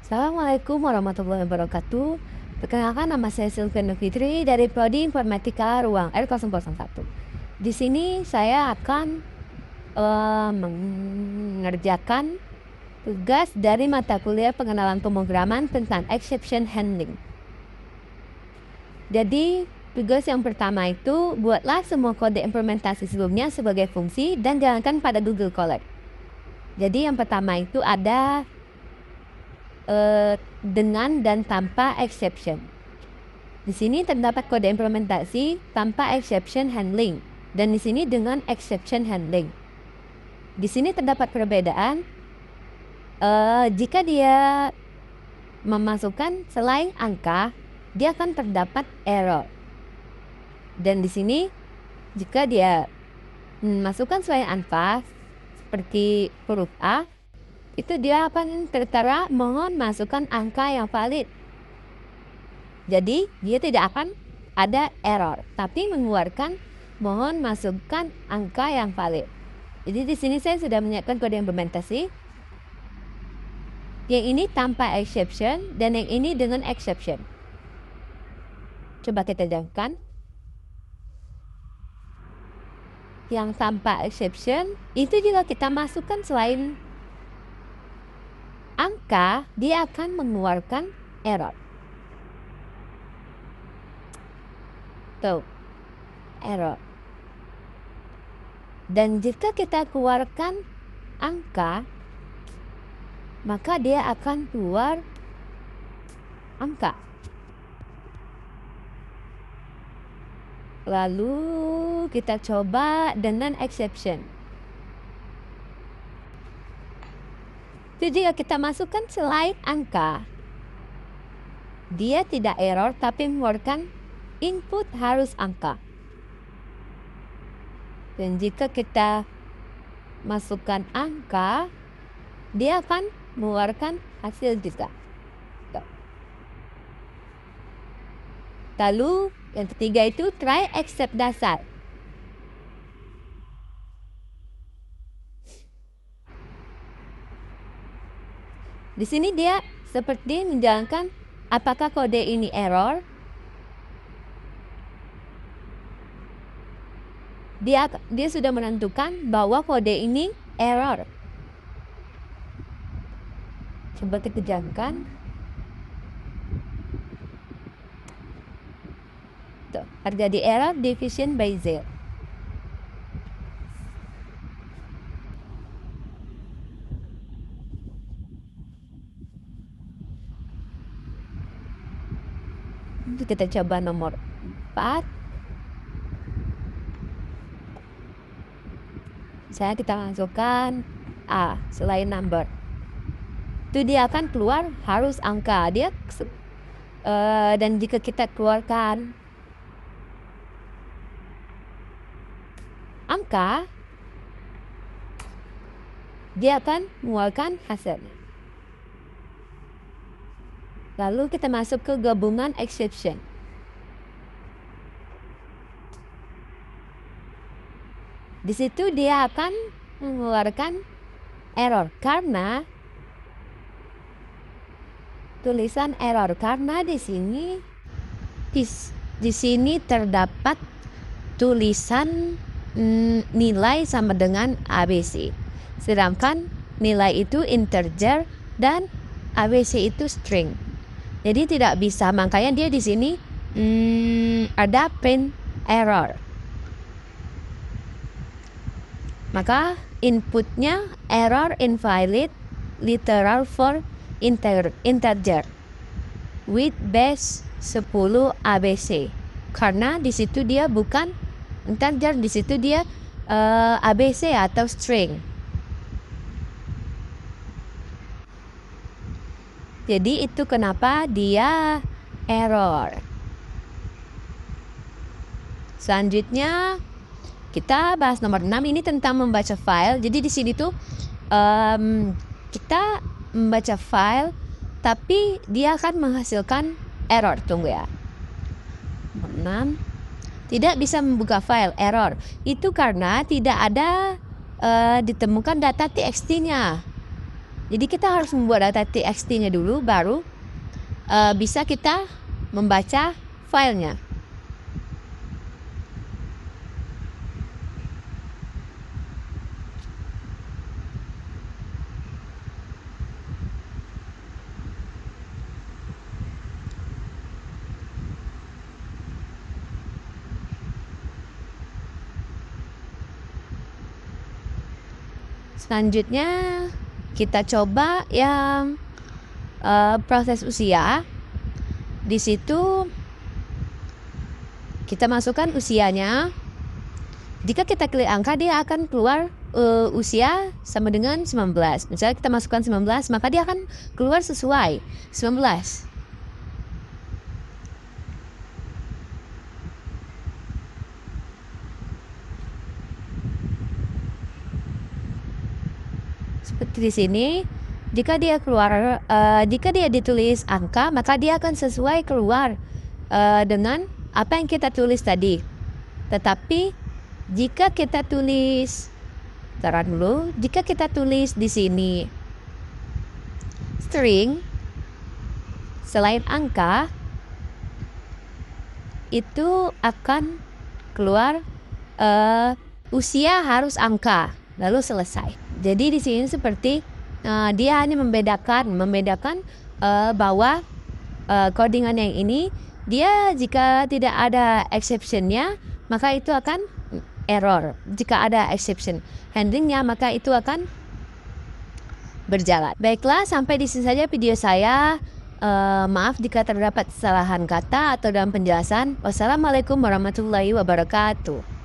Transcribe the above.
Assalamualaikum warahmatullahi wabarakatuh. Perkenalkan, nama saya Silviana Fitri dari Prodi Informatika Ruang R001. Di sini saya akan mengerjakan tugas dari mata kuliah pengenalan pemrograman tentang exception handling. Jadi tugas yang pertama itu, buatlah semua kode implementasi sebelumnya sebagai fungsi dan jalankan pada Google Colab. Jadi yang pertama itu ada dengan dan tanpa exception. Di sini terdapat kode implementasi tanpa exception handling dan di sini dengan exception handling. Di sini terdapat perbedaan jika dia memasukkan selain angka, dia akan terdapat error. Dan di sini jika dia memasukkan selain angka seperti huruf A, itu dia akan tertera mohon masukkan angka yang valid. Jadi dia tidak akan ada error, tapi mengeluarkan mohon masukkan angka yang valid. Jadi di sini saya sudah menyiapkan kode implementasi. Yang ini tanpa exception dan yang ini dengan exception. Coba kita jalankan. Yang tanpa exception itu juga kita masukkan selain angka, dia akan mengeluarkan error. Tuh, error. Dan jika kita keluarkan angka, maka dia akan keluar angka. Lalu kita coba dengan exception. Jadi jika kita masukkan selain angka, dia tidak error tapi mengeluarkan input harus angka. Dan jika kita masukkan angka, dia akan mengeluarkan hasil juga. Lalu yang ketiga itu try except dasar. Di sini dia seperti menjalankan apakah kode ini error. Dia sudah menentukan bahwa kode ini error. Coba kita jalankan. Tuh, terjadi error division by zero. Kita coba nomor 4. Saya kita masukkan A selain number. Itu dia akan keluar harus angka. Dia dan jika kita keluarkan angka, dia akan mengeluarkan hasilnya. Lalu kita masuk ke gabungan exception. Di situ dia akan mengeluarkan error karena tulisan error karena di sini terdapat tulisan nilai sama dengan ABC. Sedangkan nilai itu integer dan ABC itu string. Jadi tidak bisa, makanya dia di sini ada print error. Maka inputnya error invalid literal for integer with base 10 ABC. Karena di situ dia bukan integer, di situ dia ABC atau string. Jadi itu kenapa dia error. Selanjutnya kita bahas nomor 6, ini tentang membaca file. Jadi di sini tuh kita membaca file tapi dia akan menghasilkan error. Tunggu ya. Nomor 6, tidak bisa membuka file, error. Itu karena tidak ada ditemukan data txt-nya. Jadi kita harus membuat data txt-nya dulu, baru bisa kita membaca filenya. Selanjutnya kita coba yang proses usia. Di situ kita masukkan usianya. Jika kita klik angka, dia akan keluar usia sama dengan 19. Misalnya kita masukkan 19, maka dia akan keluar sesuai 19. Seperti di sini, jika dia ditulis angka, maka dia akan sesuai keluar dengan apa yang kita tulis tadi. Tetapi jika kita tulis, jika kita tulis di sini string selain angka, itu akan keluar usia harus angka, lalu selesai. Jadi di sini seperti dia hanya membedakan bahwa codingan yang ini, dia jika tidak ada exceptionnya, maka itu akan error. Jika ada exception handlingnya, maka itu akan berjalan. Baiklah, sampai di sini saja video saya. Maaf jika terdapat kesalahan kata atau dalam penjelasan. Wassalamualaikum warahmatullahi wabarakatuh.